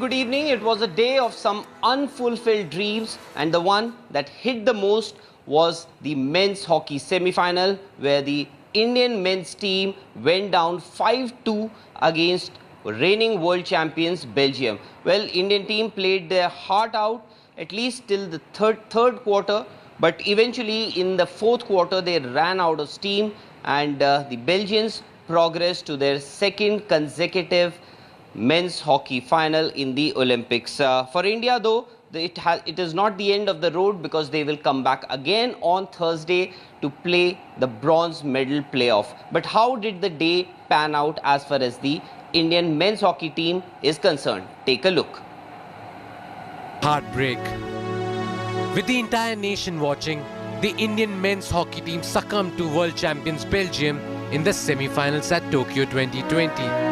good evening. It was a day of some unfulfilled dreams, and the one that hit the most was the men's hockey semi-final, where the Indian men's team went down 5-2 against reigning world champions Belgium. Well, Indian team played their heart out at least till the third quarter, but eventually in the fourth quarter they ran out of steam, and the Belgians progressed to their second consecutive men's hockey final in the Olympics. For India, though, it is not the end of the road, because they will come back again on Thursday to play the bronze medal playoff. But how did the day pan out as far as the Indian men's hockey team is concerned? Take a look. Heartbreak. With the entire nation watching, the Indian men's hockey team succumbed to world champions Belgium in the semi-finals at Tokyo 2020.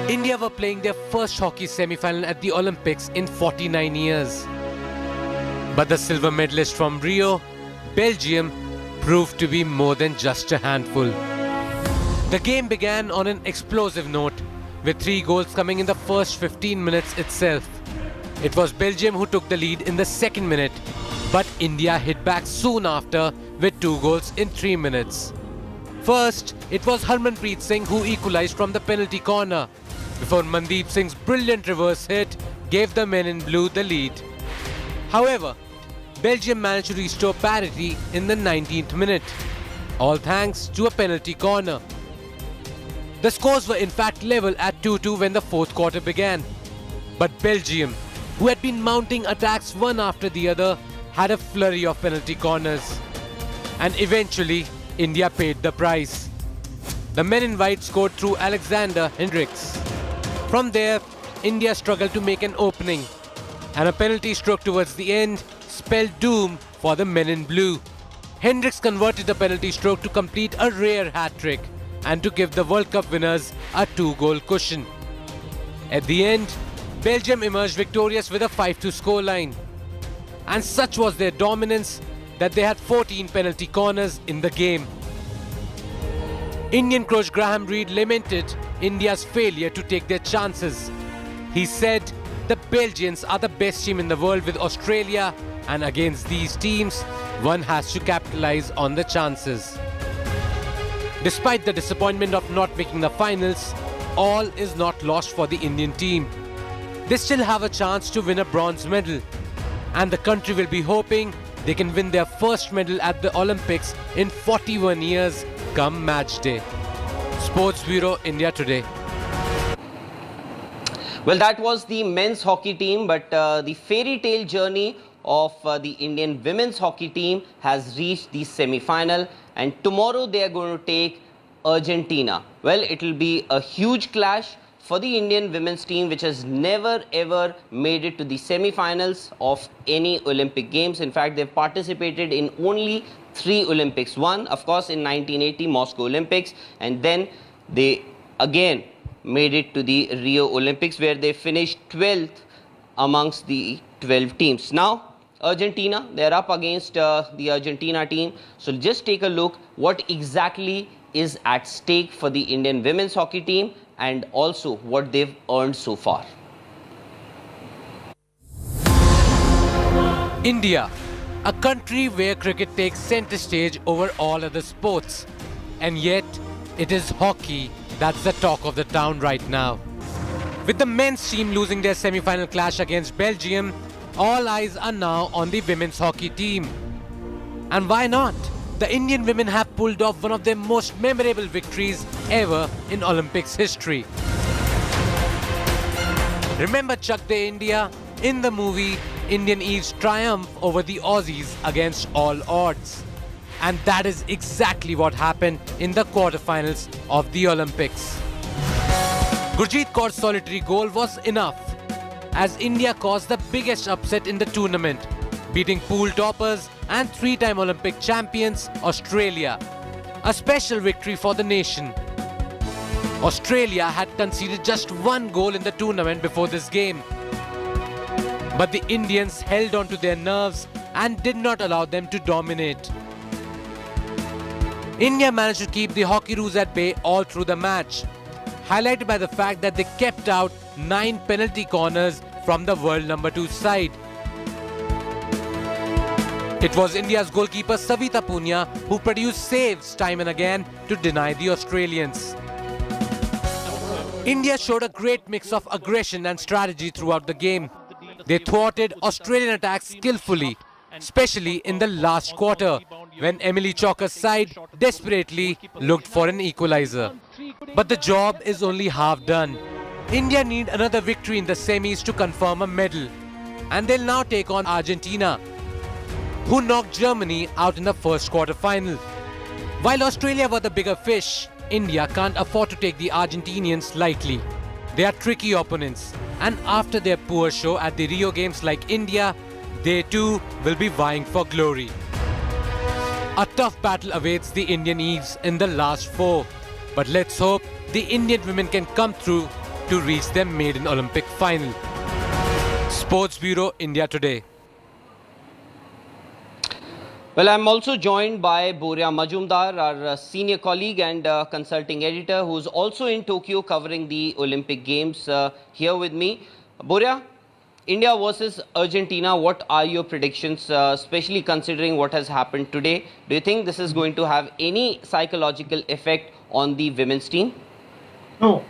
India were playing their first hockey semi-final at the Olympics in 49 years. But the silver medalist from Rio, Belgium, proved to be more than just a handful. The game began on an explosive note, with 3 goals coming in the first 15 minutes itself. It was Belgium who took the lead in the second minute, but India hit back soon after with 2 goals in 3 minutes. First, it was Harmanpreet Singh who equalized from the penalty corner, before Mandeep Singh's brilliant reverse hit gave the men in blue the lead. However, Belgium managed to restore parity in the 19th minute, all thanks to a penalty corner. The scores were in fact level at 2-2 when the fourth quarter began. But Belgium, who had been mounting attacks one after the other, had a flurry of penalty corners. And eventually, India paid the price. The men in white scored through Alexander Hendricks. From there, India struggled to make an opening, and a penalty stroke towards the end spelled doom for the men in blue. Hendricks converted the penalty stroke to complete a rare hat-trick and to give the World Cup winners a 2-goal cushion. At the end, Belgium emerged victorious with a 5-2 scoreline. And such was their dominance that they had 14 penalty corners in the game. Indian coach Graham Reid lamented India's failure to take their chances. He said, "The Belgians are the best team in the world with Australia, and against these teams, one has to capitalize on the chances." Despite the disappointment of not making the finals, all is not lost for the Indian team. They still have a chance to win a bronze medal, and the country will be hoping they can win their first medal at the Olympics in 41 years come match day. Sports Bureau, India Today. Well, that was the men's hockey team, but the fairy tale journey of the Indian women's hockey team has reached the semi-final, and tomorrow they are going to take Argentina. Well, it will be a huge clash for the Indian women's team, which has never ever made it to the semi-finals of any Olympic Games. In fact, they've participated in only 3 Olympics. One, of course, in 1980 Moscow Olympics, and then they again made it to the Rio Olympics, where they finished 12th amongst the 12 teams. Now, Argentina, they're up against the Argentina team. So just take a look what exactly is at stake for the Indian women's hockey team, and also what they've earned so far. India, a country where cricket takes center stage over all other sports. And yet, it is hockey that's the talk of the town right now. With the men's team losing their semi-final clash against Belgium, all eyes are now on the women's hockey team. And why not? The Indian women have pulled off one of their most memorable victories ever in Olympics history. Remember Chak De India? In the movie, Indian Eve's triumph over the Aussies against all odds. And that is exactly what happened in the quarterfinals of the Olympics. Gurjeet Kaur's solitary goal was enough, as India caused the biggest upset in the tournament, beating pool toppers and 3-time Olympic champions Australia. A special victory for the nation. Australia had conceded just 1 goal in the tournament before this game. But the Indians held on to their nerves and did not allow them to dominate. India managed to keep the Hockeyroos at bay all through the match. highlighted by the fact that they kept out 9 penalty corners from the world number 2 side. It was India's goalkeeper Savita Punia who produced saves time and again to deny the Australians. India showed a great mix of aggression and strategy throughout the game. They thwarted Australian attacks skillfully, especially in the last quarter, when Emily Chalker's side desperately looked for an equaliser. But the job is only half done. India need another victory in the semis to confirm a medal. And they'll now take on Argentina, who knocked Germany out in the first quarter-final. While Australia were the bigger fish, India can't afford to take the Argentinians lightly. They are tricky opponents, and after their poor show at the Rio Games like India, they too will be vying for glory. A tough battle awaits the Indian Eves in the last 4, but let's hope the Indian women can come through to reach their maiden Olympic final. Sports Bureau, India Today. Well, I'm also joined by Boria Majumdar, our senior colleague and consulting editor, who's also in Tokyo covering the Olympic Games here with me. Boria, India versus Argentina, what are your predictions, especially considering what has happened today? Do you think this is going to have any psychological effect on the women's team? No,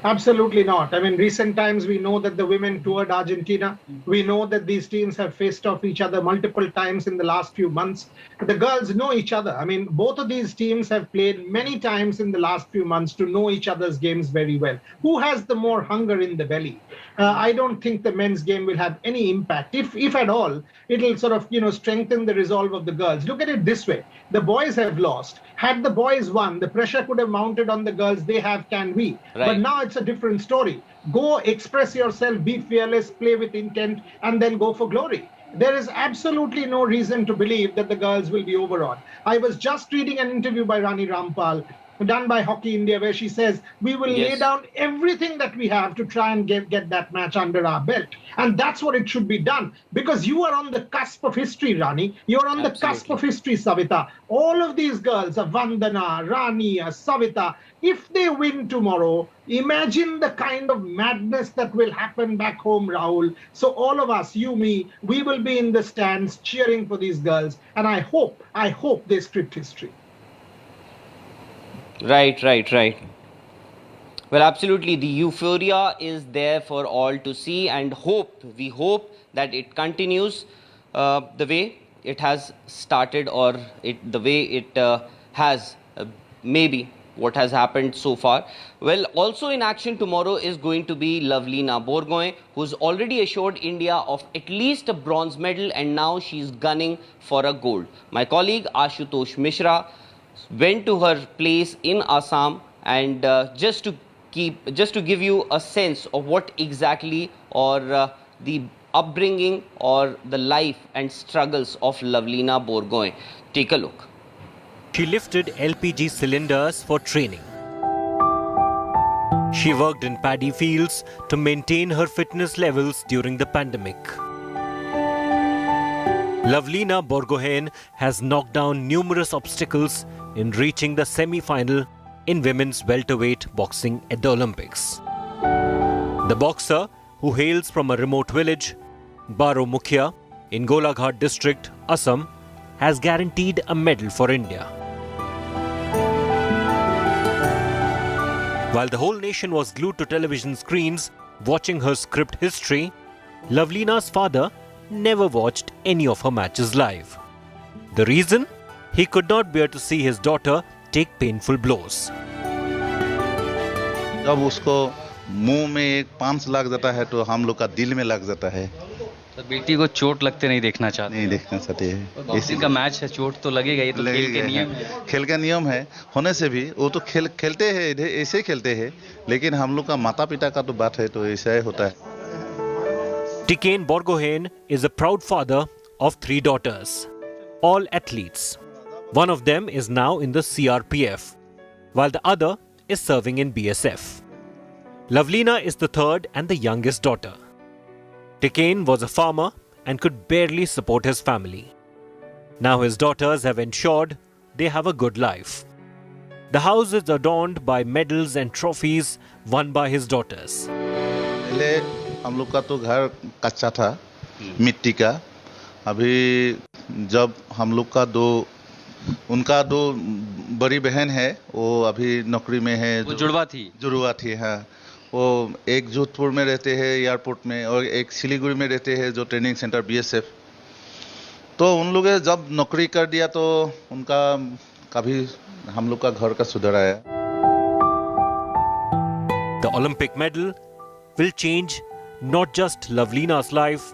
absolutely not. I mean, recent times we know that the women toured Argentina. We know that these teams have faced off each other multiple times in the last few months. The girls know each other. I mean, both of these teams have played many times in the last few months to know each other's games very well. Who has the more hunger in the belly? I don't think the men's game will have any impact. If at all, it'll sort of, strengthen the resolve of the girls. Look at it this way. The boys have lost. Had the boys won, the pressure could have mounted on the girls. They have, can we? Right. But now it's a different story. Go express yourself, be fearless, play with intent, and then go for glory. There is absolutely no reason to believe that the girls will be overawed. I was just reading an interview by Rani Rampal, done by Hockey India, where she says, we will lay down everything that we have to try and get that match under our belt. And that's what it should be done. Because you are on the cusp of history, Rani. You're on the cusp of history, Savita. All of these girls, Vandana, Rani, Savita, if they win tomorrow, imagine the kind of madness that will happen back home, Rahul. So all of us, you, me, we will be in the stands cheering for these girls. And I hope they script history. Right. Well, absolutely. The euphoria is there for all to see, and we hope that it continues the way it has started, or the way it has maybe what has happened so far. Well, also in action tomorrow is going to be Lavlina Borgohain, who's already assured India of at least a bronze medal, and now she's gunning for a gold. My colleague Ashutosh Mishra went to her place in Assam, and just to give you a sense of what exactly, or the upbringing or the life and struggles of Lavlina Borgohain. Take a look. She lifted LPG cylinders for training. She worked in paddy fields to maintain her fitness levels during the pandemic. Lavlina Borgohain has knocked down numerous obstacles in reaching the semi-final in women's welterweight boxing at the Olympics. The boxer, who hails from a remote village, Baro Mukhia, in Golaghat district, Assam, has guaranteed a medal for India. While the whole nation was glued to television screens watching her script history, Lavlina's father never watched any of her matches live. The reason? He could not bear to see his daughter take painful blows. जब उसको मुंह में एक पांच लग जाता है तो हम लोग का दिल में लग जाता है। तो बेटी को चोट लगते नहीं देखना चाहते। नहीं देखना चाहते हैं। इसी का मैच है, चोट तो लगेगा, ये तो खेल के नियम है। खेल का नियम है होने से भी वो तो खेलते हैं, ऐसे खेलते हैं, लेकिन हम लोग का माता पिता का तो बात है तो ऐसा ही होता है। Tikane Borgohain is a proud father of 3 daughters, all athletes. One of them is now in the CRPF, while the other is serving in BSF. Lavlina is the third and the youngest daughter. Tikane was a farmer and could barely support his family. Now his daughters have ensured they have a good life. The house is adorned by medals and trophies won by his daughters. पहले हम लोग का तो घर कच्चा था, मिट्टी का। अभी जब हम लोग का उनका दो बड़ी बहन है, वो अभी नौकरी में है। वो जुड़वा थी हाँ। वो एक जोधपुर में रहते हैं एयरपोर्ट में, और एक सिलीगुड़ी में रहते हैं जो ट्रेनिंग सेंटर BSF। तो उन लोग जब नौकरी कर दिया तो उनका कभी हम लोग का घर का सुधर आया। The Olympic medal will change not just Lavlina's life,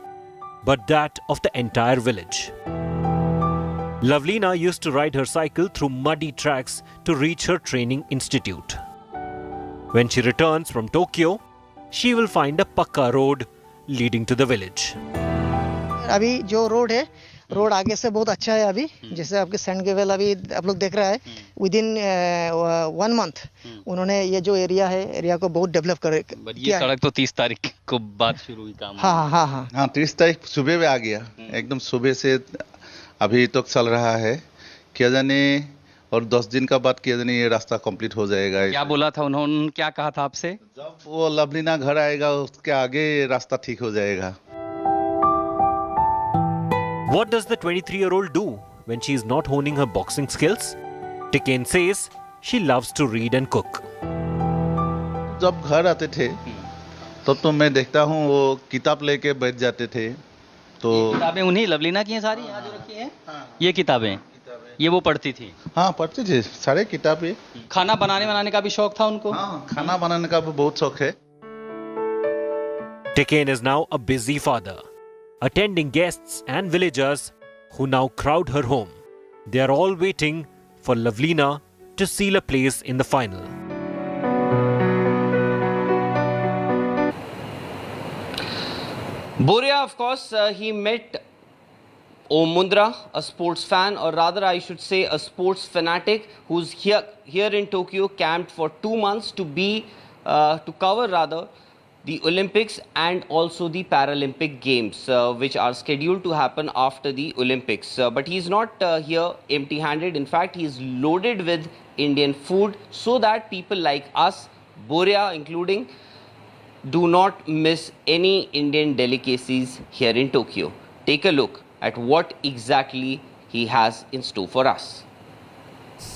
but that of the entire village. Lavlina used to ride her cycle through muddy tracks to reach her training institute. When she returns from Tokyo, she will find a pakka road leading to the village. अभी जो road है, road आगे से बहुत अच्छा है। अभी जैसे आपके सेंट गेवेल अभी आप लोग देख रहा है, विदिन 1 मंथ उन्होंने ये जो एरिया को बहुत डेवलप किया। सड़क तो 30 तारीख को बात शुरू हुई काम। हाँ 30 तारीख सुबह में आ गया, एकदम सुबह से अभी तक चल रहा है। क्या जाने और 10 दिन का बाद क्या जाने ये रास्ता कंप्लीट हो जाएगा। क्या बोला था उन्होंने, क्या कहा था आपसे? जब वो लवलीना घर आएगा उसके आगे रास्ता ठीक हो जाएगा। What does the 23-year-old do when she is not honing her boxing skills? Tickain says she loves to read and cook. जब घर आते थे तब तो मैं देखता हूँ वो किताब लेके बैठ जाते थे। तो किताबें उन्हीं लवलीना की हैं सारी, यहाँ जो रखी हैं? ये किताबें ये वो पढ़ती थी? हाँ पढ़ती थी, सारे किताबें। खाना बनाने का भी शौक था उनको? हाँ, खाना बनाने का भी बहुत शौक है। Tickain is now a busy father, attending guests and villagers who now crowd her home. They are all waiting for Lavlina to seal a place in the final. Boria, of course, he met Om Mundra, a sports fan, or rather I should say a sports fanatic, who's here in Tokyo, camped for 2 months to cover rather the Olympics and also the Paralympic Games, which are scheduled to happen after the Olympics. But he's not here empty-handed. In fact, he's loaded with Indian food so that people like us, Boria including, do not miss any Indian delicacies here in Tokyo. Take a look at what exactly he has in store for us.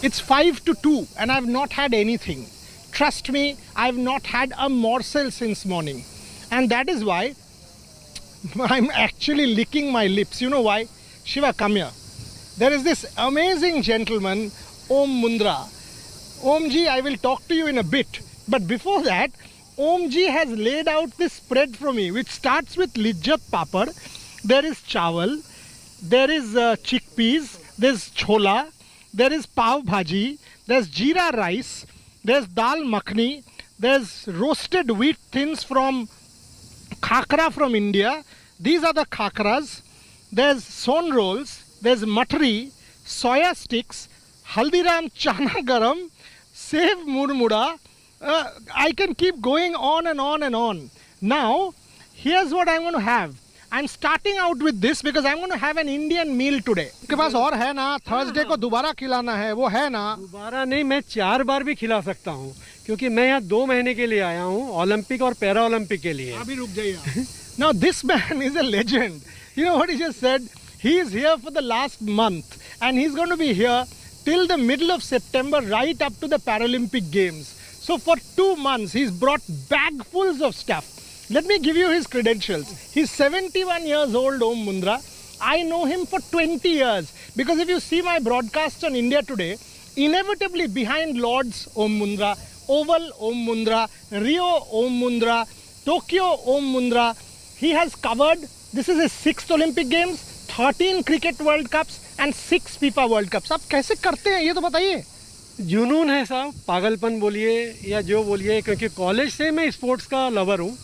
It's 5 to 2 and I've not had anything. Trust me, I've not had a morsel since morning. And that is why I'm actually licking my lips. You know why? Shiva, come here. There is this amazing gentleman, Om Mundra. Om Ji, I will talk to you in a bit. But before that, Om Ji has laid out this spread for me, which starts with lijjat papad. There is chawal, there is chickpeas, there's chola, there is pav bhaji, there's jeera rice, there's dal makhni, there's roasted wheat thins from khakra from India. These are the khakras. There's son rolls, there's matri, soya sticks, haldiram chana garam, sev murmura. I can keep going on and on and on. Now, here's what I'm going to have. I'm starting out with this because I'm going to have an Indian meal today. आपके पास और है ना? Thursday को दोबारा खिलाना है, वो है ना? दोबारा नहीं, मैं 4 बार भी खिला सकता हूँ, क्योंकि मैं यहाँ 2 महीने के लिए आया हूँ, ओलंपिक और पैरा ओलंपिक के लिए। अभी रुक जाइए। Now this man is a legend. You know what he just said? He is here for the last month and he's going to be here till the middle of September, right up to the Paralympic Games. So for 2 months, he's brought bagfuls of stuff. Let me give you his credentials. He's 71 years old, Om Mundra. I know him for 20 years because if you see my broadcasts on India Today, inevitably behind Lords, Om Mundra, Oval, Om Mundra, Rio, Om Mundra, Tokyo, Om Mundra, he has covered, this is his 6th Olympic Games, 13 Cricket World Cups and 6 FIFA World Cups. आप कैसे करते हैं ये तो बताइए? जुनून है साहब, पागलपन बोलिए या जो बोलिए, क्योंकि कॉलेज से मैं स्पोर्ट्स का लवर हूँ।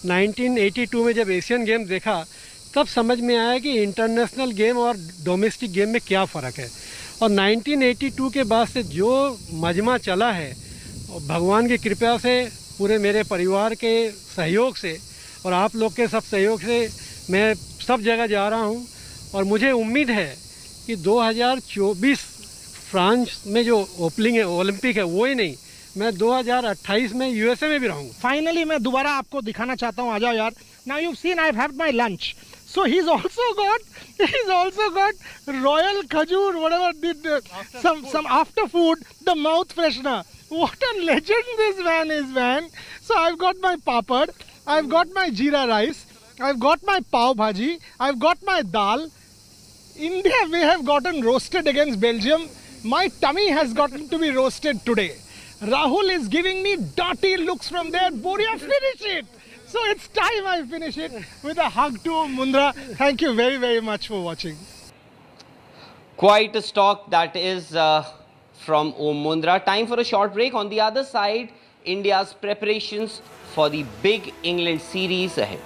1982 में जब एशियन गेम देखा तब समझ में आया कि इंटरनेशनल गेम और डोमेस्टिक गेम में क्या फ़र्क है, और 1982 के बाद से जो मजमा चला है, भगवान की कृपा से, पूरे मेरे परिवार के सहयोग से और आप लोग के सब सहयोग से मैं सब जगह जा रहा हूँ, और मुझे उम्मीद है कि 2024 फ्रांस में जो ओपनिंग है ओलंपिक है वो ही नहीं, मैं 2028 में यूएसए में भी रहूँगा। फाइनली मैं दोबारा आपको दिखाना चाहता हूँ, आ जाओ यार। Now you seen I have my lunch, so he's also got royal khajur, whatever did some after food, the mouth freshener. What a legend this man is, man. So I've got my papad, I've got my jeera rice, I've got my pav bhaji, I've got my dal. India may have gotten roasted against Belgium. My tummy has gotten to be roasted today. Rahul is giving me dirty looks from there. Boria, finish it. So it's time I finish it with a hug to Mundra. Thank you very, very much for watching. Quite a stock that is from Om Mundra. Time for a short break. On the other side, India's preparations for the big England series ahead.